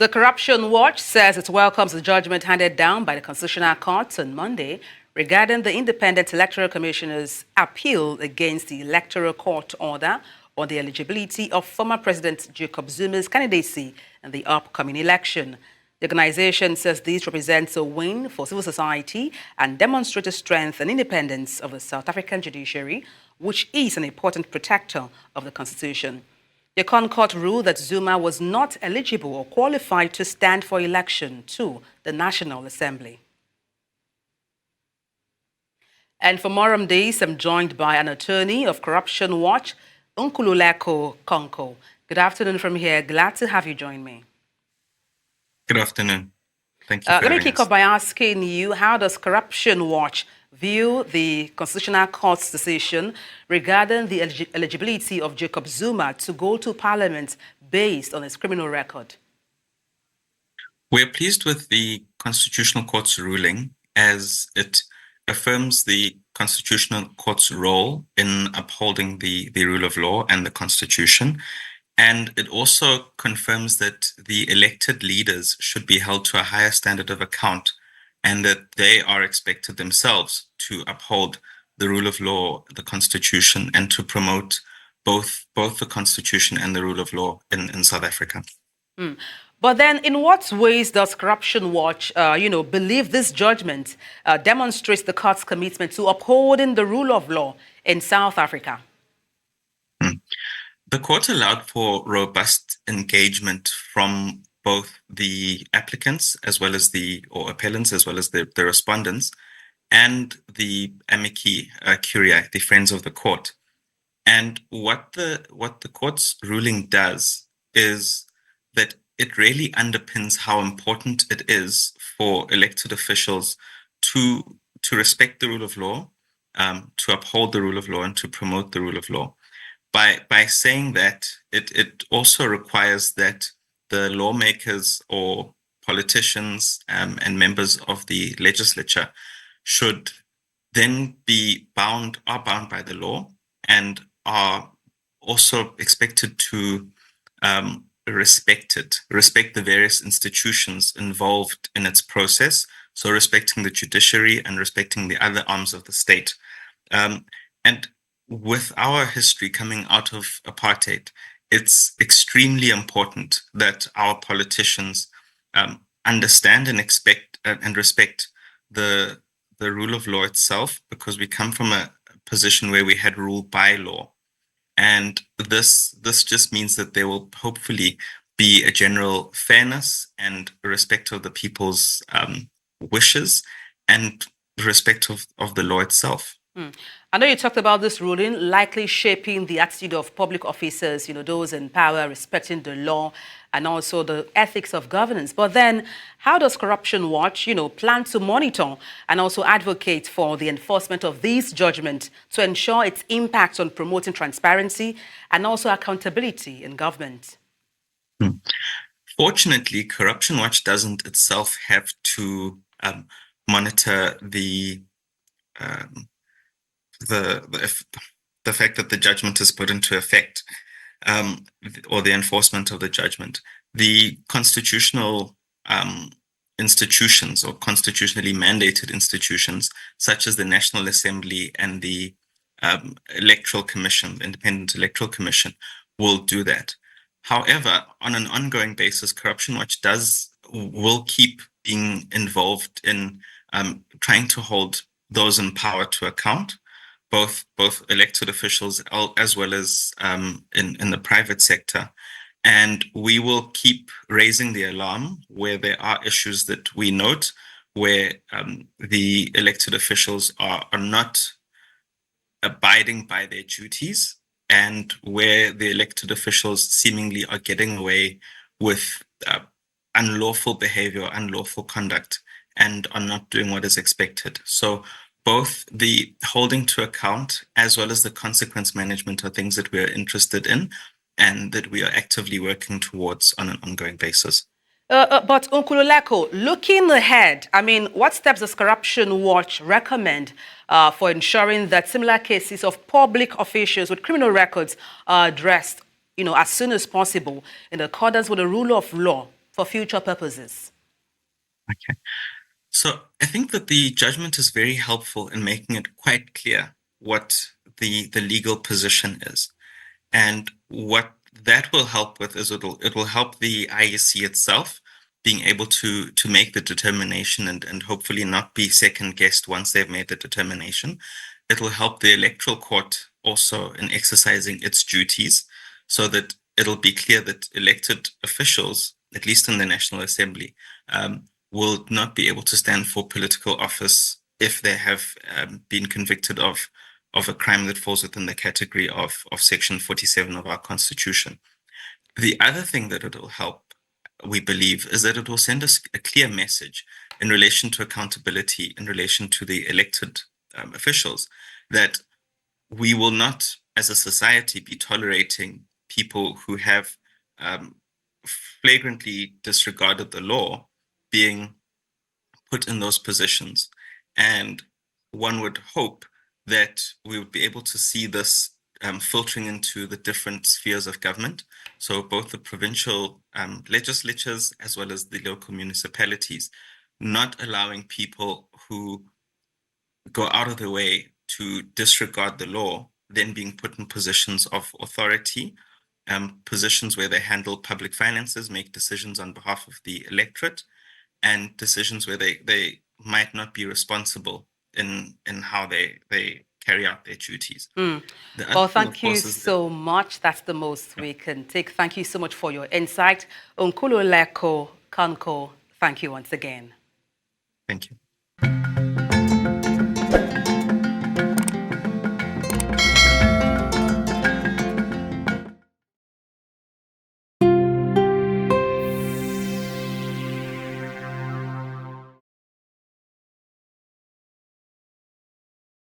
The Corruption Watch says it welcomes the judgment handed down by the Constitutional Court on Monday regarding the Independent Electoral Commissioner's appeal against the Electoral Court order on the eligibility of former President Jacob Zuma's candidacy in the upcoming election. The organization says this represents a win for civil society and demonstrates the strength and independence of the South African judiciary, which is an important protector of the Constitution. The Court ruled that Zuma was not eligible or qualified to stand for election to the National Assembly. And for more on this, I'm joined by an attorney of Corruption Watch, Nkululeko Konko. Good afternoon from here. Glad to have you join me. Good afternoon. Thank you for Let me having kick us. off by asking you, how does Corruption Watch view the Constitutional Court's decision regarding the eligibility of Jacob Zuma to go to Parliament based on his criminal record? We're pleased with the Constitutional Court's ruling as it affirms the Constitutional Court's role in upholding the rule of law and the Constitution. And it also confirms that the elected leaders should be held to a higher standard of account and that they are expected themselves to uphold the rule of law, the Constitution, and to promote both the Constitution and the rule of law in South Africa. But then in what ways does Corruption Watch, believe this judgment demonstrates the court's commitment to upholding the rule of law in South Africa? The court allowed for robust engagement from both the applicants as well as appellants as well as the respondents and the amici curiae, the friends of the court. And what the court's ruling does is that it really underpins how important it is for elected officials to respect the rule of law, to uphold the rule of law, and to promote the rule of law. By saying that, it also requires that the lawmakers or politicians and members of the legislature should then be bound by the law and are also expected to respect the various institutions involved in its process, so respecting the judiciary and respecting the other arms of the state. And with our history coming out of apartheid, it's extremely important that our politicians understand and expect and respect the rule of law itself, because we come from a position where we had rule by law. And this just means that there will hopefully be a general fairness and respect of the people's wishes and respect of the law itself. I know you talked about this ruling likely shaping the attitude of public officers, those in power, respecting the law and also the ethics of governance. But then how does Corruption Watch, plan to monitor and also advocate for the enforcement of these judgments to ensure its impact on promoting transparency and also accountability in government? Fortunately, Corruption Watch doesn't itself have to monitor the fact that the judgment is put into effect or the enforcement of the judgment. The constitutional institutions or constitutionally mandated institutions such as the National Assembly and the Electoral Commission, the Independent Electoral Commission, will do that. However, on an ongoing basis, Corruption Watch will keep being involved in trying to hold those in power to account, both elected officials as well as in the private sector. And we will keep raising the alarm where there are issues that we note where the elected officials are not abiding by their duties and where the elected officials seemingly are getting away with unlawful behavior, unlawful conduct, and are not doing what is expected. So both the holding to account as well as the consequence management are things that we are interested in and that we are actively working towards on an ongoing basis. But Nkululeko, looking ahead, what steps does Corruption Watch recommend for ensuring that similar cases of public officials with criminal records are addressed, as soon as possible in accordance with the rule of law for future purposes? Okay. So I think that the judgment is very helpful in making it quite clear what the legal position is. And what that will help with is it will help the IEC itself being able to make the determination and hopefully not be second guessed once they've made the determination. It will help the electoral court also in exercising its duties so that it'll be clear that elected officials, at least in the National Assembly, will not be able to stand for political office if they have been convicted of a crime that falls within the category of Section 47 of our Constitution. The other thing that it will help, we believe, is that it will send us a clear message in relation to accountability, in relation to the elected officials, that we will not, as a society, be tolerating people who have flagrantly disregarded the law being put in those positions. And one would hope that we would be able to see this filtering into the different spheres of government. So both the provincial legislatures as well as the local municipalities, not allowing people who go out of their way to disregard the law, then being put in positions of authority, positions where they handle public finances, make decisions on behalf of the electorate, and decisions where they might not be responsible in how they carry out their duties. The other Well, thing, of thank you course, is that so much. That's the most we can take. Thank you so much for your insight. Unkululeko Kanko, thank you once again. thank you.